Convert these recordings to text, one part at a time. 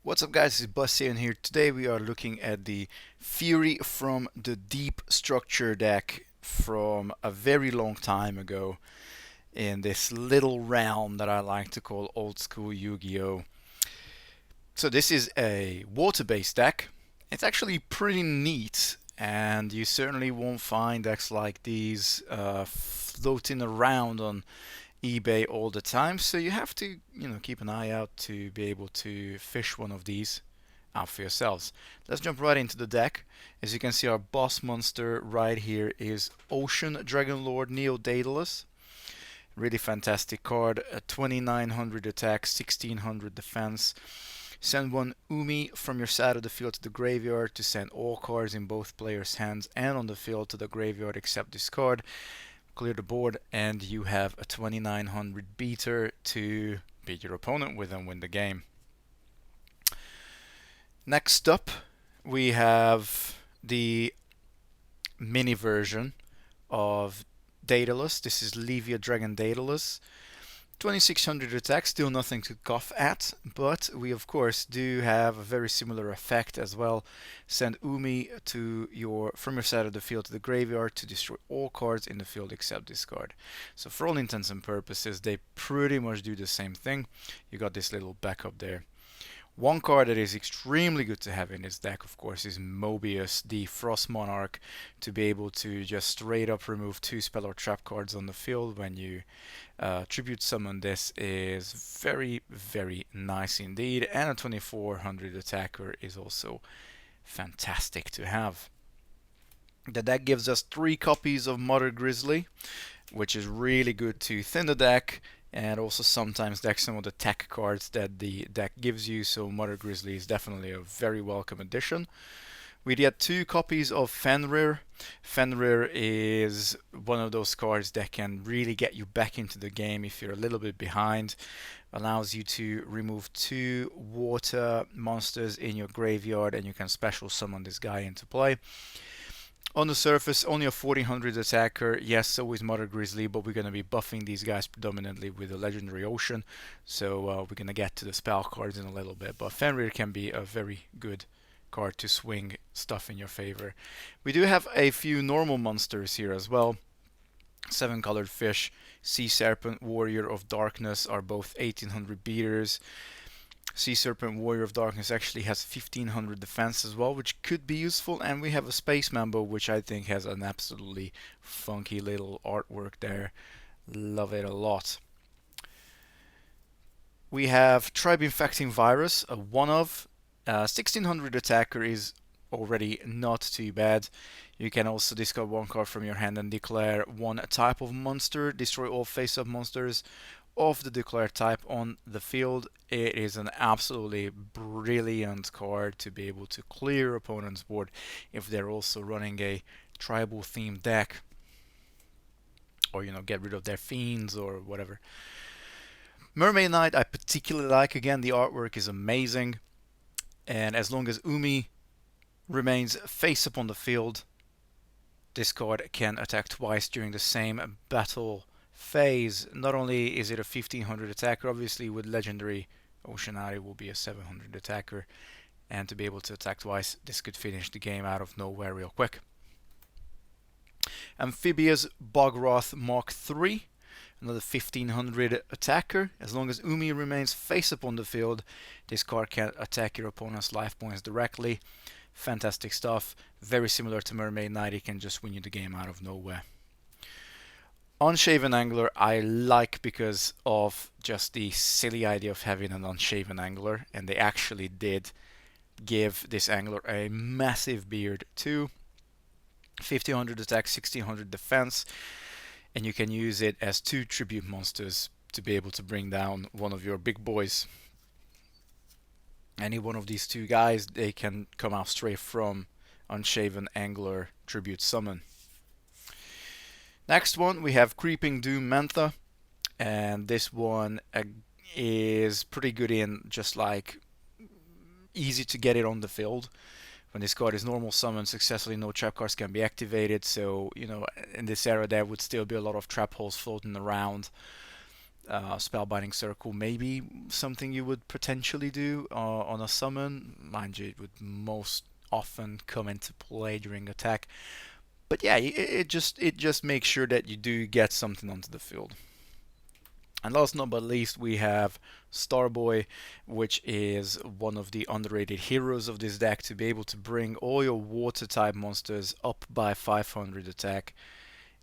What's up guys, it's Bus here, and here today we are looking at the Fury from the Deep structure deck from a very long time ago in this little realm that I like to call old school Yu-Gi-Oh! So this is a water-based deck. It's actually pretty neat, and you certainly won't find decks like these floating around on eBay all the time, so you have to, keep an eye out to be able to fish one of these out for yourselves. Let's jump right into the deck. As you can see, our boss monster right here is Ocean Dragon Lord Neo Daedalus. Really fantastic card. A 2900 attack, 1600 defense. Send one Umi from your side of the field to the graveyard to send all cards in both players' hands and on the field to the graveyard except this card. Clear the board, and you have a 2900 beater to beat your opponent with and win the game. Next up, we have the mini version of Daedalus. This is Levia Dragon Daedalus. 2600 attack, still nothing to cough at, but we of course do have a very similar effect as well. Send Umi from your side of the field to the graveyard to destroy all cards in the field except this card. So for all intents and purposes, they pretty much do the same thing. You got this little backup there. One card that is extremely good to have in this deck, of course, is Mobius, the Frost Monarch, to be able to just straight up remove 2 spell or trap cards on the field when you tribute summon. This is very, very nice indeed, and a 2400 attacker is also fantastic to have. The deck gives us 3 copies of Mother Grizzly, which is really good to thin the deck and also sometimes deck some of the tech cards that the deck gives you, so Mother Grizzly is definitely a very welcome addition. We get 2 copies of Fenrir. Fenrir is one of those cards that can really get you back into the game if you're a little bit behind. Allows you to remove 2 water monsters in your graveyard, and you can special summon this guy into play. On the surface, only a 1400 attacker. Yes, so is Mother Grizzly, but we're going to be buffing these guys predominantly with the Legendary Ocean. So we're going to get to the spell cards in a little bit. But Fenrir can be a very good card to swing stuff in your favor. We do have a few normal monsters here as well. 7 colored fish, Sea Serpent, Warrior of Darkness are both 1800 beaters. Sea Serpent Warrior of Darkness actually has 1500 defense as well, which could be useful, and we have a Space Mambo, which I think has an absolutely funky little artwork there. Love it a lot. We have Tribe Infecting Virus, a one of. 1600 attacker is already not too bad. You can also discard 1 card from your hand and declare 1 type of monster, destroy all face-up monsters of the declared type on the field. It is an absolutely brilliant card to be able to clear opponent's board if they're also running a tribal themed deck, or get rid of their fiends or whatever. Mermaid Knight I particularly like. Again, the artwork is amazing, and as long as Umi remains face up on the field, this card can attack twice during the same battle phase. Not only is it a 1500 attacker, obviously with Legendary Oceanari will be a 700 attacker, and to be able to attack twice, this could finish the game out of nowhere real quick. Amphibious Bogroth Mark III, another 1500 attacker. As long as Umi remains face up on the field, this card can attack your opponent's life points directly. Fantastic stuff. Very similar to Mermaid Knight, it can just win you the game out of nowhere. Unshaven Angler I like because of just the silly idea of having an unshaven angler, and they actually did give this angler a massive beard too. 1500 attack, 1600 defense, and you can use it as 2 tribute monsters to be able to bring down one of your big boys. Any one of these 2 guys, they can come out straight from Unshaven Angler Tribute Summon. Next one, we have Creeping Doom Mantha, and this one is pretty good in just like easy to get it on the field. When this card is normal summoned successfully, no trap cards can be activated, so in this era there would still be a lot of trap holes floating around. Spellbinding Circle may be something you would potentially do on a summon. Mind you, it would most often come into play during attack. But yeah, it just makes sure that you do get something onto the field. And last but not least, we have Starboy, which is one of the underrated heroes of this deck, to be able to bring all your water type monsters up by 500 attack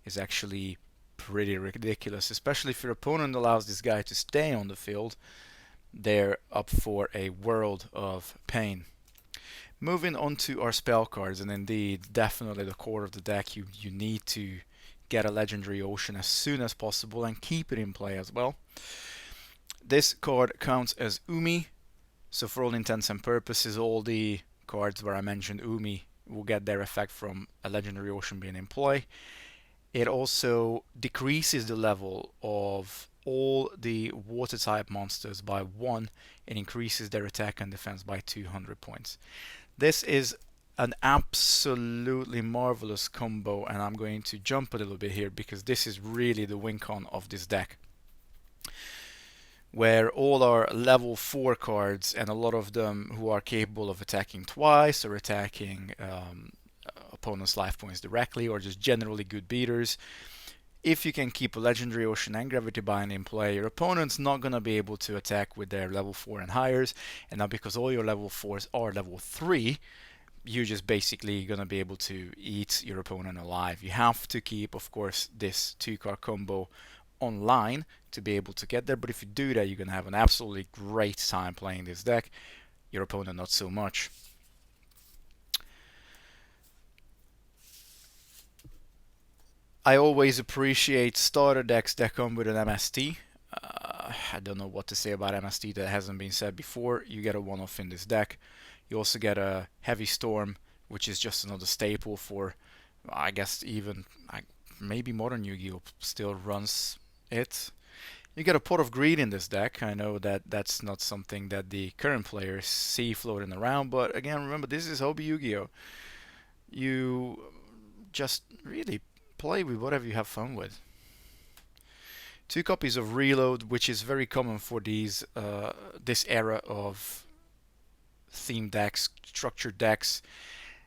is actually pretty ridiculous, especially if your opponent allows this guy to stay on the field. They're up for a world of pain. Moving on to our spell cards, and indeed, definitely the core of the deck, you need to get a Legendary Ocean as soon as possible and keep it in play as well. This card counts as Umi, so for all intents and purposes, all the cards where I mentioned Umi will get their effect from a Legendary Ocean being in play. It also decreases the level of all the water type monsters by 1 and increases their attack and defense by 200 points. This is an absolutely marvelous combo, and I'm going to jump a little bit here because this is really the win con of this deck, where all our level 4 cards, and a lot of them who are capable of attacking twice or attacking opponent's life points directly, or just generally good beaters. If you can keep a Legendary Ocean and Gravity Bind in play, your opponent's not going to be able to attack with their level 4 and higher. And now because all your level 4s are level 3, you're just basically going to be able to eat your opponent alive. You have to keep, of course, this 2-card combo online to be able to get there. But if you do that, you're going to have an absolutely great time playing this deck. Your opponent not so much. I always appreciate starter decks that come with an MST. I don't know what to say about MST that hasn't been said before. You get a one-off in this deck. You also get a Heavy Storm, which is just another staple for, I guess, even maybe Modern Yu-Gi-Oh! Still runs it. You get a Pot of Greed in this deck. I know that that's not something that the current players see floating around, but again, remember, this is Hobby Yu-Gi-Oh! You just really play with whatever you have fun with. 2 copies of Reload, which is very common for this era of themed decks, structured decks.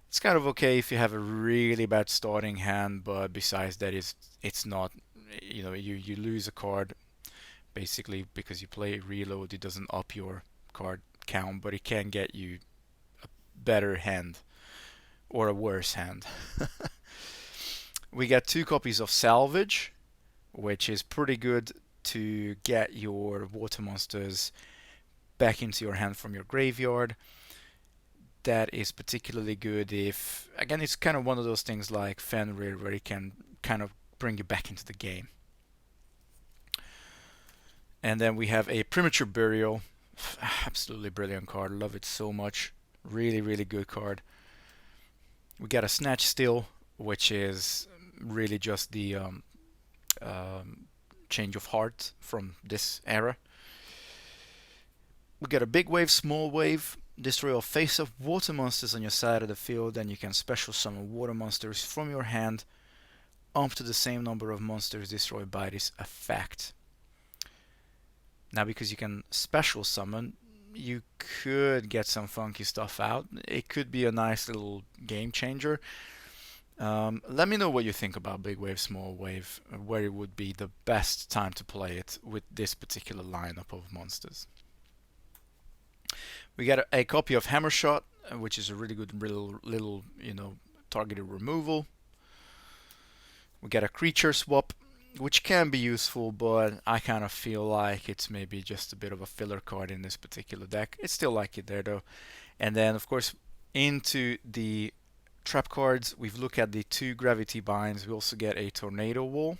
It's kind of okay if you have a really bad starting hand, but besides that, it's not. You lose a card basically because you play Reload. It doesn't up your card count, but it can get you a better hand or a worse hand. We get 2 copies of Salvage, which is pretty good to get your water monsters back into your hand from your graveyard. That is particularly good if, again, it's kind of one of those things like Fenrir where it can kind of bring you back into the game. And then we have a Premature Burial. Absolutely brilliant card. Love it so much. Really, really good card. We got a Snatch Steal, which is really just the change of heart from this era. We get a Big Wave, Small Wave. Destroy all face-up water monsters on your side of the field, and you can special summon water monsters from your hand up to the same number of monsters destroyed by this effect. Now, because you can special summon, you could get some funky stuff out. It could be a nice little game changer. Let me know what you think about Big Wave, Small Wave, where it would be the best time to play it with this particular lineup of monsters. We get a copy of Hammer Shot, which is a really good little targeted removal. We get a Creature Swap, which can be useful, but I kind of feel like it's maybe just a bit of a filler card in this particular deck. It's still like it there though. And then, of course, into the trap cards, we've looked at the 2 Gravity Binds. We also get a Tornado Wall.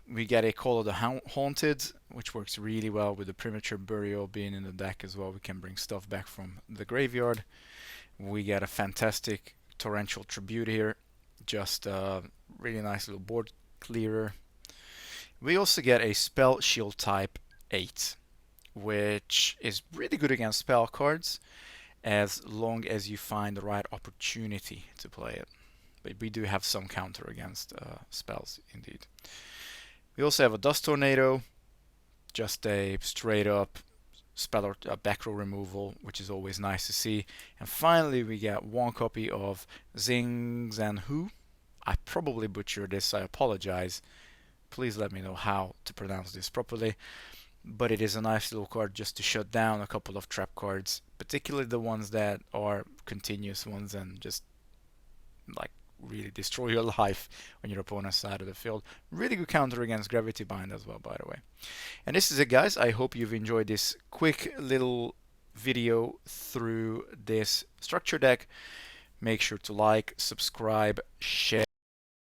We get a Call of the Haunted, which works really well with the Premature Burial being in the deck as well. We can bring stuff back from the graveyard. We get a fantastic Torrential Tribute here. Just a really nice little board clearer. We also get a Spell Shield type 8, which is really good against spell cards as long as you find the right opportunity to play it. But we do have some counter against spells indeed. We also have a Dust Tornado, just a straight up speller back row removal, which is always nice to see. And finally, we get one copy of Zing and Hu. I probably butchered this, I apologize. Please let me know how to pronounce this properly. But it is a nice little card just to shut down a couple of trap cards, particularly the ones that are continuous ones and just like really destroy your life on your opponent's side of the field. Really good counter against Gravity Bind as well, by the way. And this is it, guys. I hope you've enjoyed this quick little video through this structure deck. Make sure to like, subscribe, share,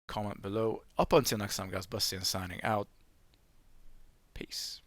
comment below. Up until next time, guys. Bustian signing out. Peace.